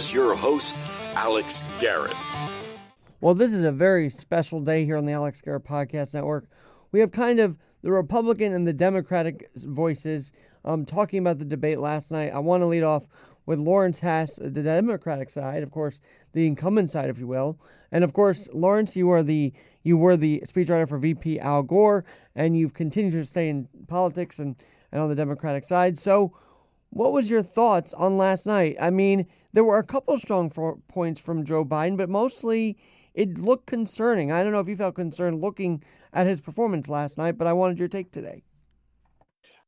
here's your host, Alex Garrett. Well, this is a very special day here on the Alex Garrett Podcast Network. We have kind of the Republican and the Democratic voices talking about the debate last night. I want to lead off with Lawrence Haas, the Democratic side, of course, the incumbent side, if you will. And of course, Lawrence, you were the speechwriter for VP Al Gore, and you've continued to stay in politics and on the Democratic side. So what was your thoughts on last night? I mean, there were a couple strong points from Joe Biden, but mostly it looked concerning. I don't know if you felt concerned looking at his performance last night, but I wanted your take today.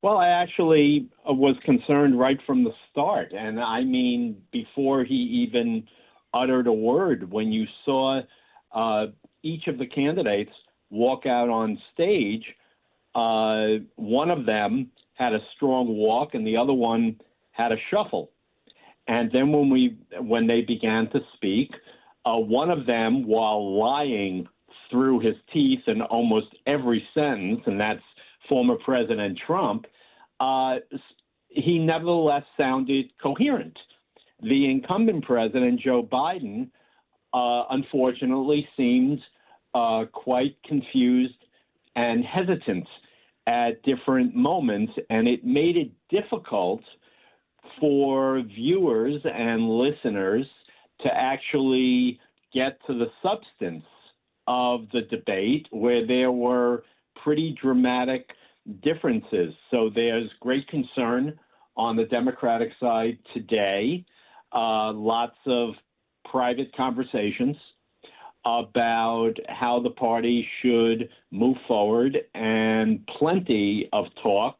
Well, I actually was concerned right from the start. And I mean, before he even uttered a word, when you saw each of the candidates walk out on stage, one of them had a strong walk and the other one had a shuffle. And then when they began to speak, one of them, while lying through his teeth in almost every sentence, and that's former President Trump, he nevertheless sounded coherent. The incumbent president, Joe Biden, unfortunately seemed quite confused and hesitant at different moments, and it made it difficult for viewers and listeners to actually get to the substance of the debate, where there were pretty dramatic differences. So there's great concern on the Democratic side today, lots of private conversations about how the party should move forward, and plenty of talk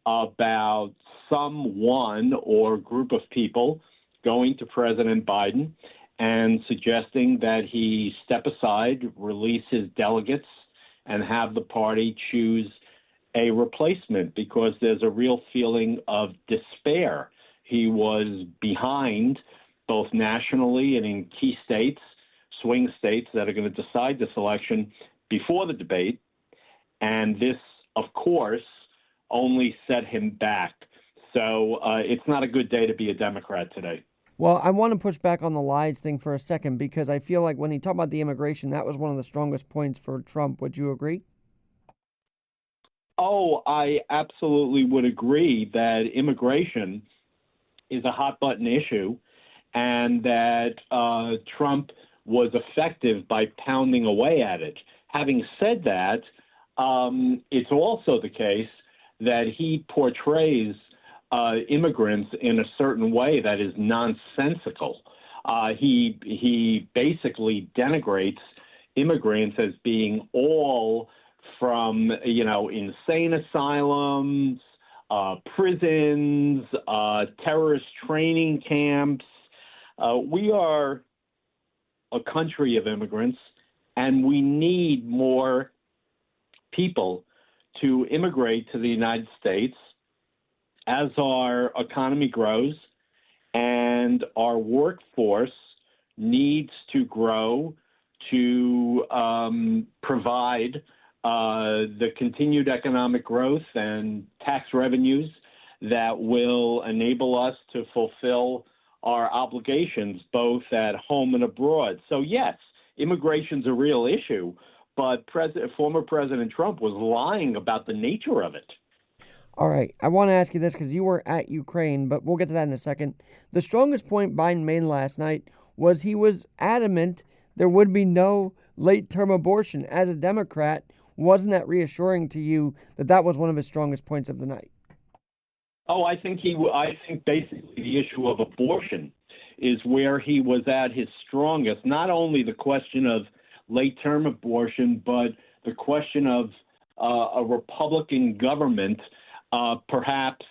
about someone or group of people going to President Biden and suggesting that he step aside, release his delegates, and have the party choose a replacement, because there's a real feeling of despair. He was behind both nationally and in key states, swing states that are going to decide this election before the debate. And this, of course, only set him back. So it's not a good day to be a Democrat today. Well, I want to push back on the lies thing for a second, because I feel like when he talked about the immigration, that was one of the strongest points for Trump. Would you agree? Oh, I absolutely would agree that immigration is a hot button issue, and that Trump was effective by pounding away at it. Having said that, it's also the case that he portrays immigrants in a certain way that is nonsensical. He basically denigrates immigrants as being all from, insane asylums, prisons, terrorist training camps. We are a country of immigrants, and we need more people to immigrate to the United States as our economy grows and our workforce needs to grow to provide the continued economic growth and tax revenues that will enable us to fulfill our obligations both at home and abroad. So yes, immigration's a real issue, but former President Trump was lying about the nature of it. All right, I want to ask you this because you were at Ukraine, but we'll get to that in a second. The strongest point Biden made last night was he was adamant there would be no late-term abortion. As a Democrat, wasn't that reassuring to you that that was one of his strongest points of the night? Oh, I think basically the issue of abortion is where he was at his strongest. Not only the question of late-term abortion, but the question of a Republican government perhaps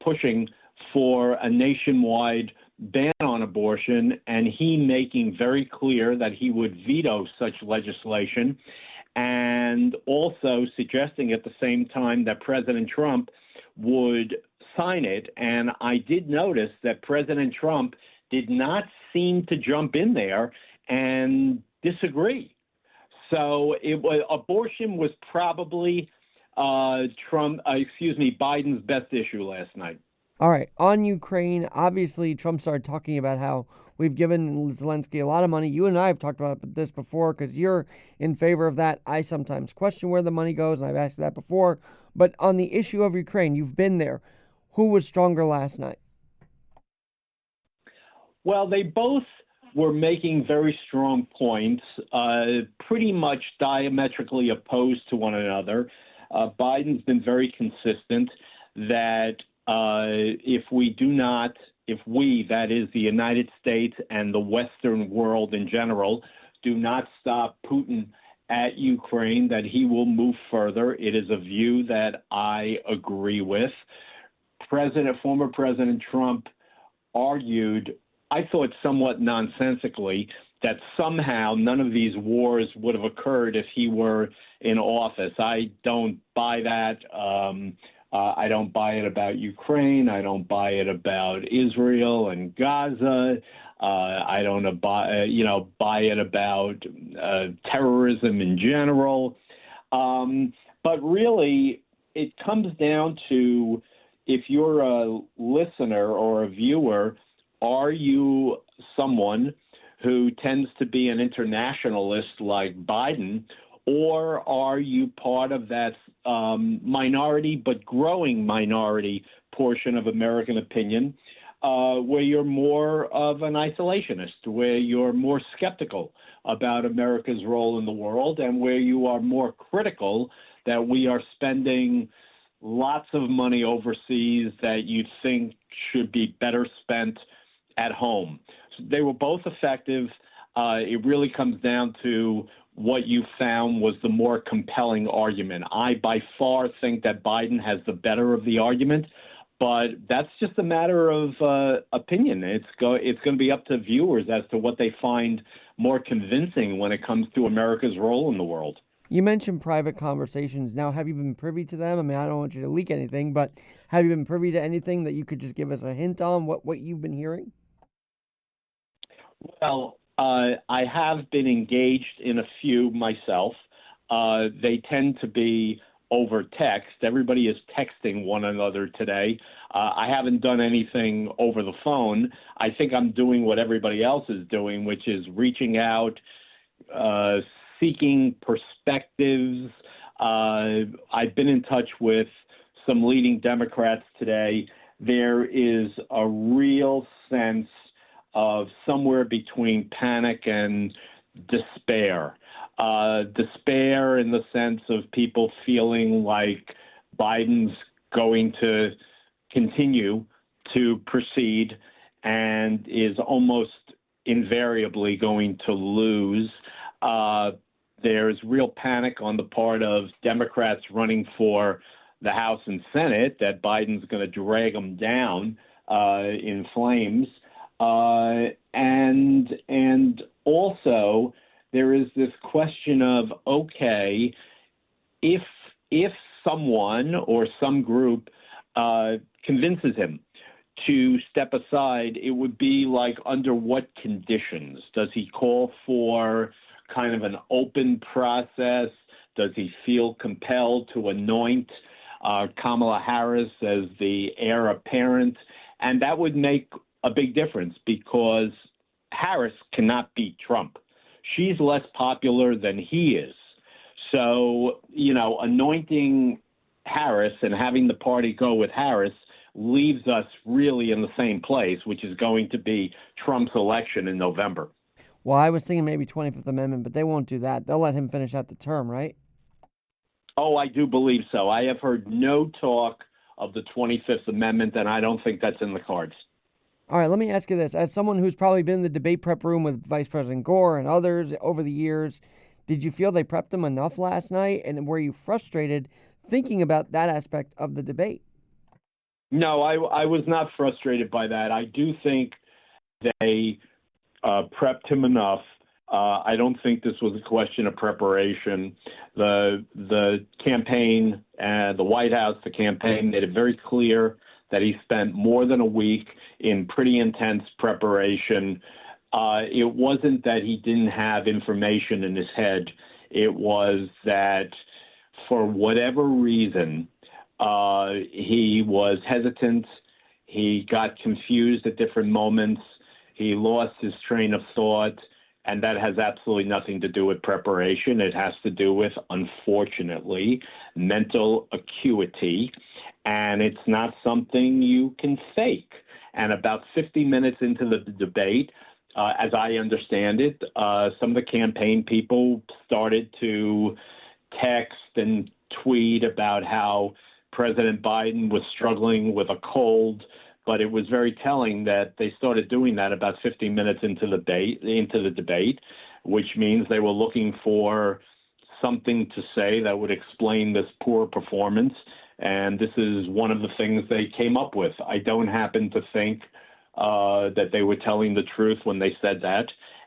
pushing for a nationwide ban on abortion, and he making very clear that he would veto such legislation, and also suggesting at the same time that President Trump would sign it. And I did notice that President Trump did not seem to jump in there and disagree. So abortion was probably Biden's best issue last night. All right, on Ukraine, obviously Trump started talking about how we've given Zelensky a lot of money. You and I have talked about this before because you're in favor of that. I sometimes question where the money goes, and I've asked that before. But on the issue of Ukraine, you've been there. Who was stronger last night? Well, they both were making very strong points, pretty much diametrically opposed to one another. Biden's been very consistent that if we, that is the United States and the Western world in general, do not stop Putin at Ukraine, that he will move further. It is a view that I agree with. Former President Trump argued, I thought somewhat nonsensically, that somehow none of these wars would have occurred if he were in office. I don't buy that. I don't buy it about Ukraine. I don't buy it about Israel and Gaza. I don't buy it about terrorism in general. But really, it comes down to, if you're a listener or a viewer, are you someone who tends to be an internationalist like Biden, or are you part of that minority but growing minority portion of American opinion where you're more of an isolationist, where you're more skeptical about America's role in the world, and where you are more critical that we are spending lots of money overseas that you think should be better spent at home? So they were both effective. It really comes down to what you found was the more compelling argument. I, by far, think that Biden has the better of the argument, but that's just a matter of opinion. It's going to be up to viewers as to what they find more convincing when it comes to America's role in the world. You mentioned private conversations. Now, have you been privy to them? I mean, I don't want you to leak anything, but have you been privy to anything that you could just give us a hint on what you've been hearing? Well, I have been engaged in a few myself. They tend to be over text. Everybody is texting one another today. I haven't done anything over the phone. I think I'm doing what everybody else is doing, which is reaching out, seeking perspectives. I've been in touch with some leading Democrats today. There is a real sense of somewhere between panic and despair. Despair in the sense of people feeling like Biden's going to continue to proceed and is almost invariably going to lose. There's real panic on the part of Democrats running for the House and Senate that Biden's going to drag them down in flames. And also there is this question of, okay, if someone or some group convinces him to step aside, it would be like under what conditions? Does he call for kind of an open process? Does he feel compelled to anoint Kamala Harris as the heir apparent? And that would make a big difference because Harris cannot beat Trump. She's less popular than he is. So, anointing Harris and having the party go with Harris leaves us really in the same place, which is going to be Trump's election in November. Well, I was thinking maybe 25th Amendment, but they won't do that. They'll let him finish out the term, right? Oh, I do believe so. I have heard no talk of the 25th Amendment, and I don't think that's in the cards. All right, let me ask you this. As someone who's probably been in the debate prep room with Vice President Gore and others over the years, did you feel they prepped them enough last night? And were you frustrated thinking about that aspect of the debate? No, I was not frustrated by that. I do think they prepped him enough. I don't think this was a question of preparation. The campaign, the White House, the campaign made it very clear that he spent more than a week in pretty intense preparation. It wasn't that he didn't have information in his head. It was that for whatever reason, he was hesitant. He got confused at different moments. He lost his train of thought. And that has absolutely nothing to do with preparation. It has to do with, unfortunately, mental acuity. And it's not something you can fake. And about 50 minutes into the debate, as I understand it, some of the campaign people started to text and tweet about how President Biden was struggling with a cold. But it was very telling that they started doing that about 50 minutes into the debate, which means they were looking for something to say that would explain this poor performance. And this is one of the things they came up with. I don't happen to think that they were telling the truth when they said that.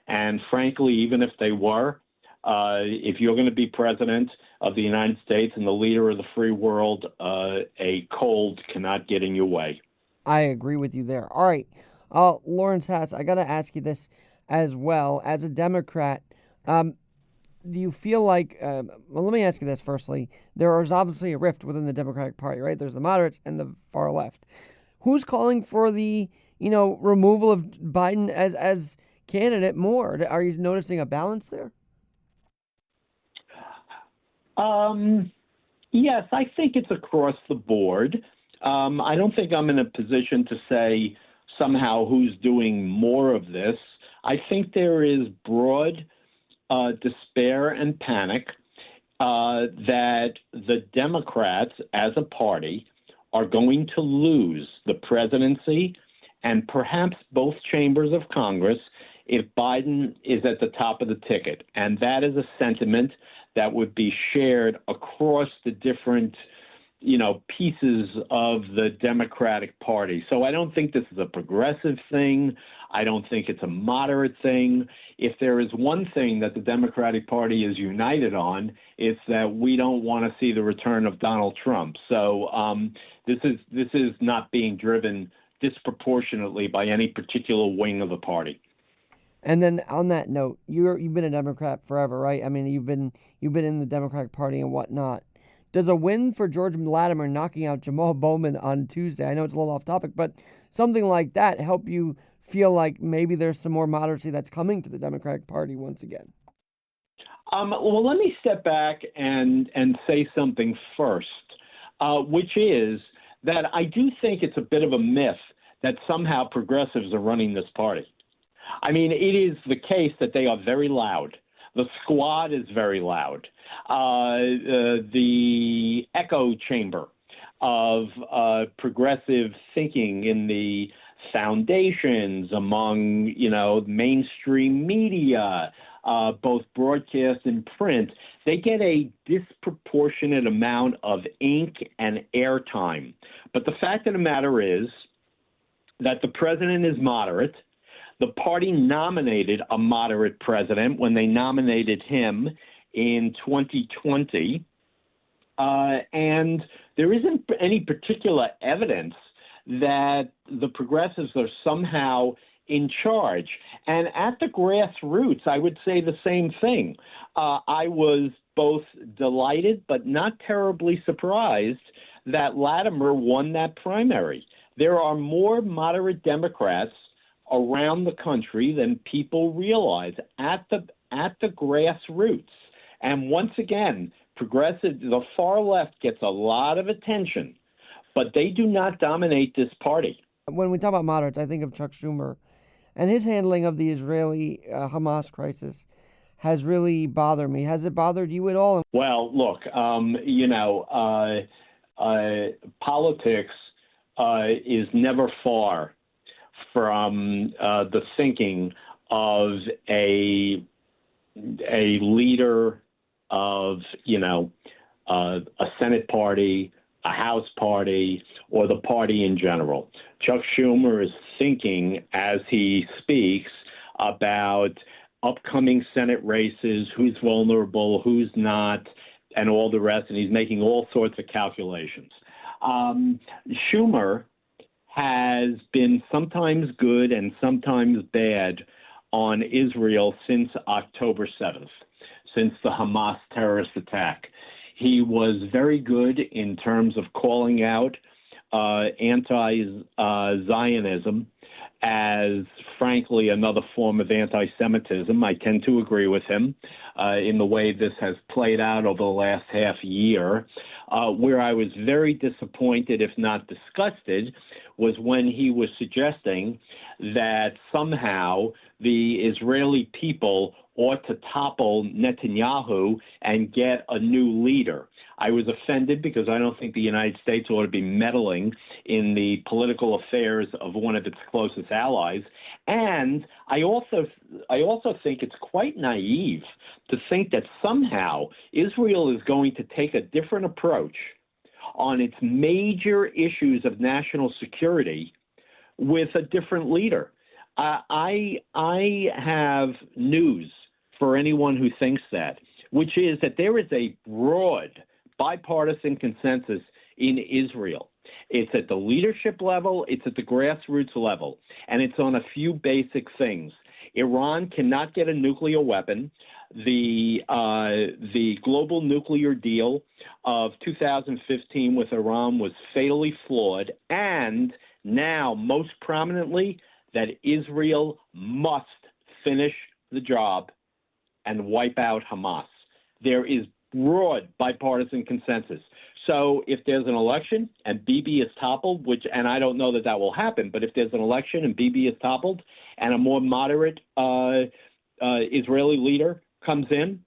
And frankly, even if they were, if you're going to be president of the United States and the leader of the free world, a cold cannot get in your way. I agree with you there. All right, Lawrence Haas, I got to ask you this as well. As a Democrat, do you feel like, well, let me ask you this firstly. There is obviously a rift within the Democratic Party, right? There's the moderates and the far left. Who's calling for the, removal of Biden as candidate more? Are you noticing a balance there? Yes, I think it's across the board. I don't think I'm in a position to say somehow who's doing more of this. I think there is broad despair and panic that the Democrats as a party are going to lose the presidency and perhaps both chambers of Congress if Biden is at the top of the ticket. And that is a sentiment that would be shared across the different pieces of the Democratic Party. So I don't think this is a progressive thing. I don't think it's a moderate thing. If there is one thing that the Democratic Party is united on, it's that we don't want to see the return of Donald Trump. So this is not being driven disproportionately by any particular wing of the party. And then on that note, you've been a Democrat forever, right? I mean, you've been in the Democratic Party and whatnot. Does a win for George Latimer knocking out Jamal Bowman on Tuesday, I know it's a little off topic, but something like that help you feel like maybe there's some more moderacy that's coming to the Democratic Party once again? Well, let me step back and say something first, which is that I do think it's a bit of a myth that somehow progressives are running this party. I mean, it is the case that they are very loud. The squad is very loud. The echo chamber of progressive thinking in the foundations, among, mainstream media, both broadcast and print, they get a disproportionate amount of ink and airtime. But the fact of the matter is that the president is moderate. The party nominated a moderate president when they nominated him in 2020, and there isn't any particular evidence that the progressives are somehow in charge. And at the grassroots, I would say the same thing. I was both delighted but not terribly surprised that Latimer won that primary. There are more moderate Democrats around the country than people realize at the grassroots. And once again, the far left gets a lot of attention, but they do not dominate this party. When we talk about moderates, I think of Chuck Schumer, and his handling of the Israeli Hamas crisis has really bothered me. Has it bothered you at all? Well, look, politics is never far from the thinking of a leader of, a Senate party, a House party, or the party in general. Chuck Schumer is thinking as he speaks about upcoming Senate races, who's vulnerable, who's not, and all the rest, and he's making all sorts of calculations. Schumer has been sometimes good and sometimes bad on Israel since October 7th, since the Hamas terrorist attack. He was very good in terms of calling out anti-Zionism as, frankly, another form of anti-Semitism. I tend to agree with him in the way this has played out over the last half year. Where I was very disappointed, if not disgusted, was when he was suggesting that somehow the Israeli people ought to topple Netanyahu and get a new leader. I was offended because I don't think the United States ought to be meddling in the political affairs of one of its closest allies. And I also think it's quite naive to think that somehow Israel is going to take a different approach on its major issues of national security with a different leader. I have news for anyone who thinks that, which is that there is a broad bipartisan consensus in Israel. It's at the leadership level, it's at the grassroots level, and it's on a few basic things. Iran cannot get a nuclear weapon. The global nuclear deal of 2015 with Iran was fatally flawed, and now, most prominently, that Israel must finish the job and wipe out Hamas. There is broad bipartisan consensus. So if there's an election and Bibi is toppled, and I don't know that that will happen, but if there's an election and Bibi is toppled and a more moderate Israeli leader comes in,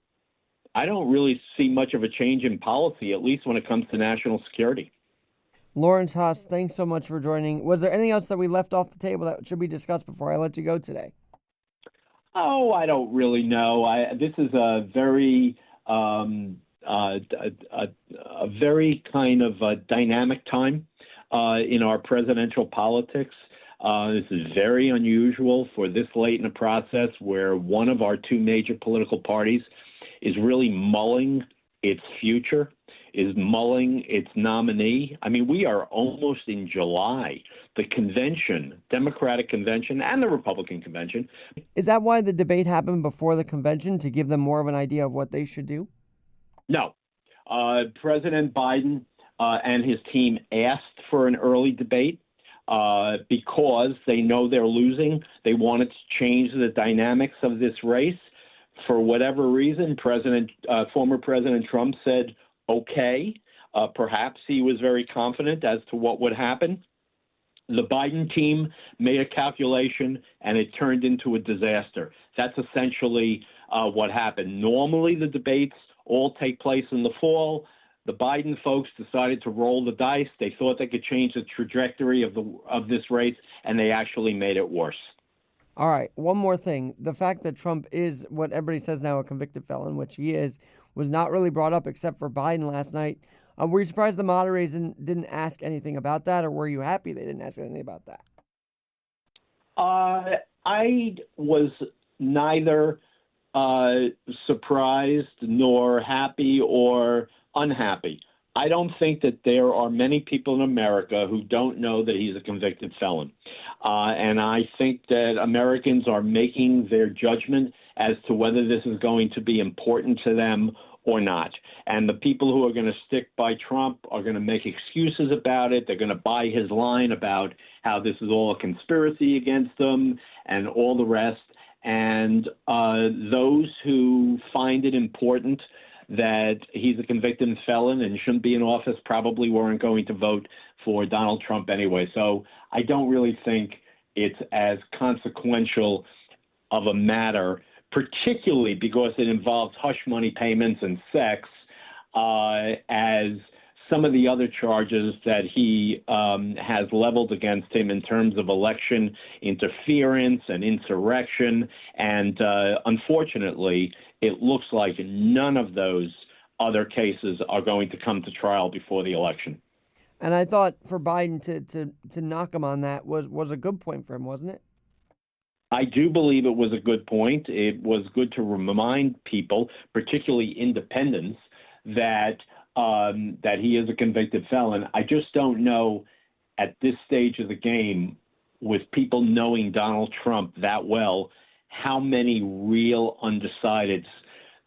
I don't really see much of a change in policy, at least when it comes to national security. Lawrence Haas, thanks so much for joining. Was there anything else that we left off the table that should be discussed before I let you go today? Oh, I don't really know. This is a very a very kind of dynamic time in our presidential politics. This is very unusual for this late in the process, where one of our two major political parties is really mulling its future, is mulling its nominee. I mean, we are almost in July. The convention, Democratic convention and the Republican convention. Is that why the debate happened before the convention, to give them more of an idea of what they should do? No. President Biden and his team asked for an early debate because they know they're losing. They wanted to change the dynamics of this race. For whatever reason, former President Trump said, okay. Perhaps he was very confident as to what would happen. The Biden team made a calculation, and it turned into a disaster. That's essentially what happened. Normally, the debates all take place in the fall. The Biden folks decided to roll the dice. They thought they could change the trajectory of this race, and they actually made it worse. All right, one more thing. The fact that Trump is what everybody says now a convicted felon, which he is, was not really brought up except for Biden last night. Were you surprised the moderators didn't ask anything about that, or were you happy they didn't ask anything about that? I was neither surprised nor happy or unhappy. I don't think that there are many people in America who don't know that he's a convicted felon. And I think that Americans are making their judgment as to whether this is going to be important to them or not. And the people who are going to stick by Trump are going to make excuses about it. They're going to buy his line about how this is all a conspiracy against them and all the rest. And those who find it important that he's a convicted felon and shouldn't be in office probably weren't going to vote for Donald Trump anyway. So I don't really think it's as consequential of a matter, particularly because it involves hush money payments and sex, as some of the other charges that he has leveled against him in terms of election interference and insurrection. And unfortunately, it looks like none of those other cases are going to come to trial before the election. And I thought for Biden to knock him on that was a good point for him, wasn't it? I do believe it was a good point. It was good to remind people, particularly independents, that he is a convicted felon. I just don't know at this stage of the game, with people knowing Donald Trump that well, how many real undecideds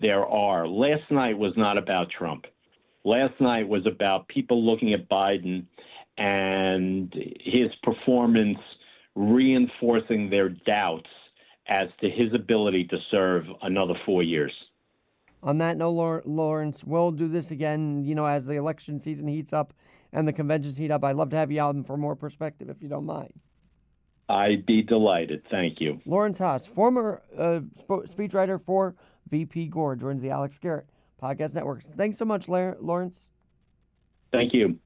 there are. Last night was not about Trump. Last night was about people looking at Biden and his performance reinforcing their doubts as to his ability to serve another 4 years. On that note, Lawrence, we'll do this again, as the election season heats up and the conventions heat up. I'd love to have you out for more perspective, if you don't mind. I'd be delighted. Thank you. Lawrence Haas, former speechwriter for VP Gore, joins the Alex Garrett Podcast Network. Thanks so much, Lawrence. Thank you.